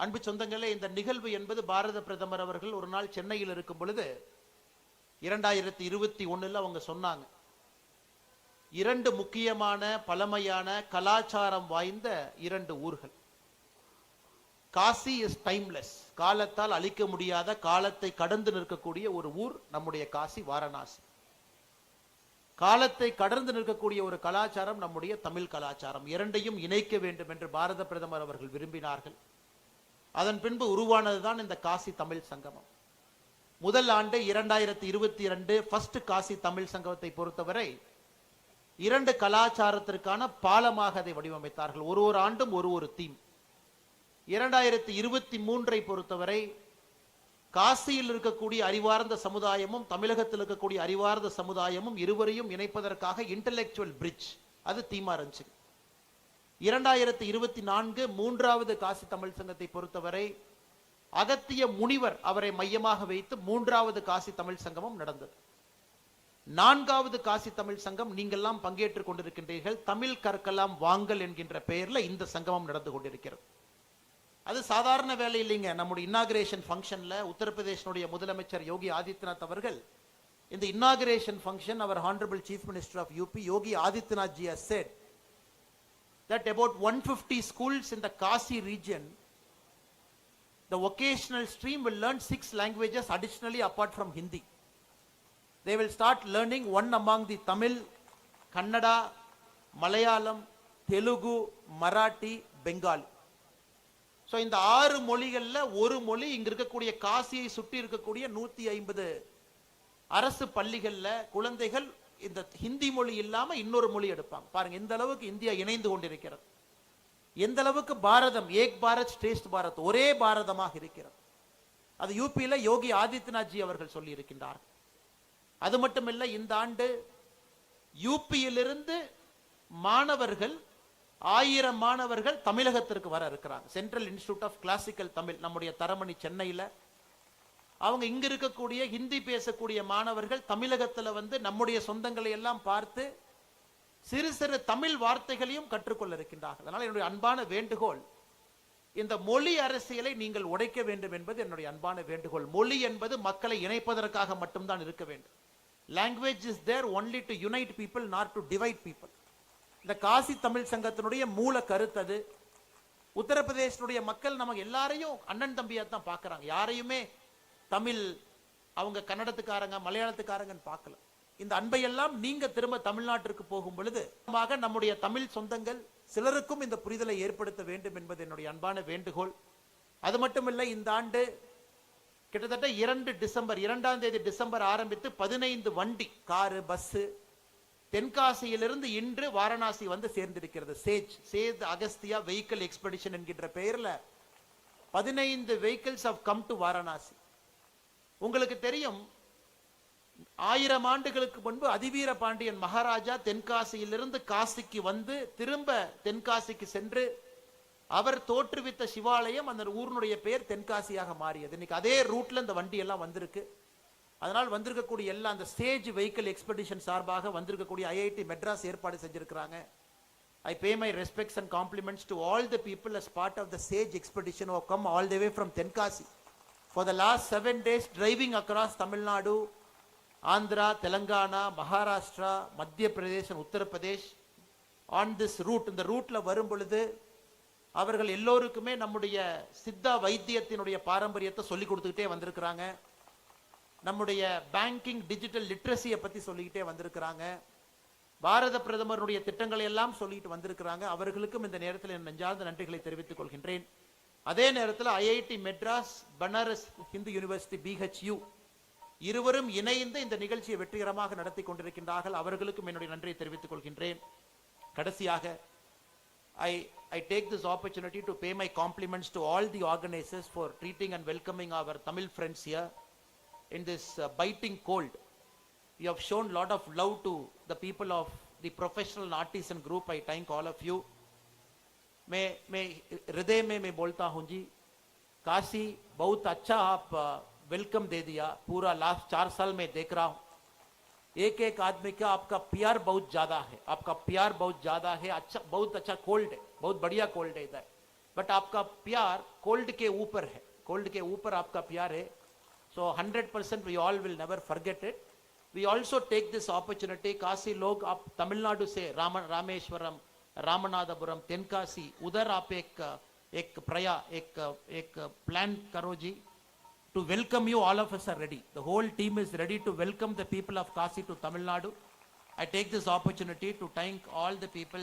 அன்பு சொந்தங்களே, இந்த நிகழ்வு என்பது பாரத பிரதமர் அவர்கள் ஒரு நாள் சென்னையில் இருக்கும் பொழுது 2021 அவங்க சொன்னாங்க, இரண்டு முக்கியமான பழமையான கலாச்சாரம் வாய்ந்த இரண்டு ஊர்கள். காசி இஸ் டைம்லெஸ், காலத்தால் அழிக்க முடியாத, காலத்தை கடந்து நிற்கக்கூடிய ஒரு ஊர் நம்முடைய காசி, வாரணாசி. காலத்தை கடந்து நிற்கக்கூடிய ஒரு கலாச்சாரம் நம்முடைய தமிழ் கலாச்சாரம். இரண்டையும் இணைக்க வேண்டும் என்று பாரத பிரதமர் அவர்கள் விரும்பினார்கள். அதன் பின்பு உருவானதுதான் இந்த காசி தமிழ் சங்கமம். முதல் ஆண்டு 2022 ஃபர்ஸ்ட் காசி தமிழ் சங்கமத்தை பொறுத்தவரை இரண்டு கலாச்சாரத்திற்கான பாலமாக அதை வடிவமைத்தார்கள். ஒரு ஆண்டும் ஒரு தீம். 2023 பொறுத்தவரை காசியில் இருக்கக்கூடிய அறிவார்ந்த சமுதாயமும் தமிழகத்தில் இருக்கக்கூடிய அறிவார்ந்த சமுதாயமும் இருவரையும் இணைப்பதற்காக இன்டெலெக்சுவல் பிரிட்ஜ், அது தீமா இருந்துச்சு. 2024 மூன்றாவது காசி தமிழ் சங்கத்தை பொறுத்தவரை அகத்திய முனிவர் அவரை மையமாக வைத்து மூன்றாவது காசி தமிழ் சங்கமம் நடந்தது. நான்காவது காசி தமிழ் சங்கம் நீங்கள்லாம் பங்கேற்றுக் கொண்டிருக்கின்றீர்கள். தமிழ் கற்கலாம் வாங்கல் என்கின்ற பெயர்ல இந்த சங்கமம் நடந்து கொண்டிருக்கிறது. அது சாதாரண வேலை இல்லைங்க. நம்முடைய இன்னாகிரேஷன் ஃபங்க்ஷன்ல உத்தரப்பிரதேசனுடைய முதலமைச்சர் யோகி ஆதித்யநாத் அவர்கள் இந்த இன்னாகிரேஷன் ஃபங்க்ஷன், அவர் honourable chief minister of UP Yogi Adityanath ji has said that about 150 schools in the Kasi region, the vocational stream will learn 6 languages additionally apart from Hindi. They will start learning one among the Tamil, Kannada, Malayalam, Telugu, Marathi, Bengali. So இந்த 6 மொழிகள்ல ஒரு மொழி இங்க இருக்கக்கூடிய காசியை சுற்றி இருக்கக்கூடிய 150 அரசு பள்ளிகள்ல குழந்தைகள் இந்த ஹிந்தி மொழி இல்லாம இன்னொரு மொழி எடுப்பாங்க. பாருங்க எந்த அளவுக்கு இந்தியா இணைந்து கொண்டிருக்கிறது, எந்த அளவுக்கு பாரதம் ஏக் பாரத் ஸ்ரேஷ்ட பாரத், ஒரே பாரதமாக இருக்கிறது. அது யூபியில யோகி ஆதித்யநாத் ஜி அவர்கள் சொல்லி இருக்கின்றார். அது மட்டுமல்ல, இந்த ஆண்டு யூபியிலிருந்து மாணவர்கள் 1000 மாணவர்கள் தமிழகத்திற்கு வர இருக்கிறாங்க. Central institute of classical Tamil, நம்முடைய தரமணி சென்னையில, அவங்க இங்க இருக்கக்கூடிய ஹிந்தி பேசக்கூடிய மாணவர்கள் தமிழகத்துல வந்து நம்முடைய சொந்தங்களை எல்லாம் பார்த்து சிறு சிறு தமிழ் வார்த்தைகளையும் கற்றுக்கொள்ள இருக்கின்றார்கள். அதனால என்னுடைய அன்பான வேண்டுகோள், இந்த மொழி அரசியலை நீங்கள் உடைக்க வேண்டும் என்பது என்னுடைய அன்பான வேண்டுகோள். மொழி என்பது மக்களை இணைப்பதற்காக மட்டும்தான் இருக்க வேண்டும். Language is there only to unite people, not to divide people. இந்த காசி தமிழ் சங்கத்தினுடைய மூல கருத்து அது. உத்தரப்பிரதேசனுடைய மக்கள் நமக்கு எல்லாரையும் அண்ணன் தம்பியா தான் பார்க்கறாங்க. யாரையுமே தமிழ் அவங்க கன்னடத்துக்காரங்க மலையாளத்துக்காரங்கன்னு பார்க்கல. இந்த அன்பையெல்லாம் நீங்க திரும்ப தமிழ்நாட்டிற்கு போகும் பொழுது நம்முடைய தமிழ் சொந்தங்கள் சிலருக்கும் இந்த புரிதலை ஏற்படுத்த வேண்டும் என்பது என்னுடைய அன்பான வேண்டுகோள். அது மட்டுமில்லை, இந்த ஆண்டு கிட்டத்தட்ட 2ஆம் தேதி டிசம்பர் ஆரம்பித்து 15 வண்டி, காரு, பஸ் தென்காசியிலிருந்து இன்று வாரணாசி வந்து சேர்ந்திருக்கிறது. சேத் அகஸ்தியா வெஹிக்கிள் எக்ஸ்பெடிஷன் என்கின்ற பெயர்ல 15 vehicles have come to Varanasi. உங்களுக்கு தெரியும், 1000 ஆண்டுகளுக்கு முன்பு அதிவீர பாண்டியன் மகாராஜா தென்காசியிலிருந்து காசிக்கு வந்து திரும்ப தென்காசிக்கு சென்று அவர் தோற்றுவித்த சிவாலயம், அந்த ஊருடைய பெயர் தென்காசியாக மாறியது. இன்னைக்கு அதே ரூட்ல இந்த வண்டி எல்லாம் வந்திருக்கு. அதனால் வந்திருக்கக்கூடிய எல்லா அந்த சேஜ் வெஹிக்கிள் எக்ஸ்பெடிஷன் சார்பாக வந்திருக்கக்கூடிய ஐஐடி மெட்ராஸ் ஏற்பாடு செஞ்சிருக்கிறாங்க. I pay my respects and compliments to all the people as part of the SAGE expedition who have come all the way from Tenkasi. For the last 7 days driving across Tamil Nadu, Andhra, Telangana, Maharashtra, Madhya Pradesh and Uttar Pradesh on this route. இந்த ரூட்ல வரும் பொழுது அவர்கள் எல்லோருக்குமே நம்முடைய சித்தா வைத்தியத்தினுடைய பாரம்பரியத்தை சொல்லி கொடுத்துக்கிட்டே வந்திருக்கிறாங்க. நம்முடைய பேங்கிங் டிஜிட்டல் லிட்ரஸியை பத்தி சொல்லிக்கிட்டே வந்திருக்கிறாங்க. பாரத பிரதமருடைய திட்டங்களை எல்லாம் சொல்லிட்டு வந்திருக்கிறாங்க. அவர்களுக்கும் இந்த நேரத்தில் என் நெஞ்சார்ந்த நன்றிகளை தெரிவித்துக் கொள்கின்றேன். அதே நேரத்தில் IIT Madras, Banaras Hindu university BHU இருவரும் இணைந்து இந்த நிகழ்ச்சியை வெற்றிகரமாக நடத்தி கொண்டிருக்கின்றார்கள். அவர்களுக்கும் என்னுடைய நன்றியை தெரிவித்துக் கொள்கின்றேன். கடைசியாக I take this opportunity to pay my compliments to all the organizers for treating and welcoming our Tamil friends here in this biting cold. You have shown lot of love to the people of the professional artisan group. I thank all of you. मैं हृदय में मैं बोलता हूं जी, काशी बहुत अच्छा आप welcome दे दिया. पूरा लास्ट 4 साल में देख रहा हूं, एक एक आदमी का आपका प्यार बहुत ज्यादा है, आपका प्यार बहुत ज्यादा है. अच्छा, बहुत अच्छा कोल्ड है, बहुत बढ़िया कोल्ड है इधर. बट आपका प्यार कोल्ड के ऊपर है, कोल्ड के ऊपर आपका प्यार है. So 100% we all will never forget it. We also take this opportunity, Kashi लोग आप तमिलनाडु से रामेश्वरम, रामनाथपुरम, तेनकाशी, उधर आप एक प्लान करो जी. To welcome you, all of us are ready. The whole team is ready to welcome the people of Kashi to Tamil Nadu. I take this opportunity to thank all the people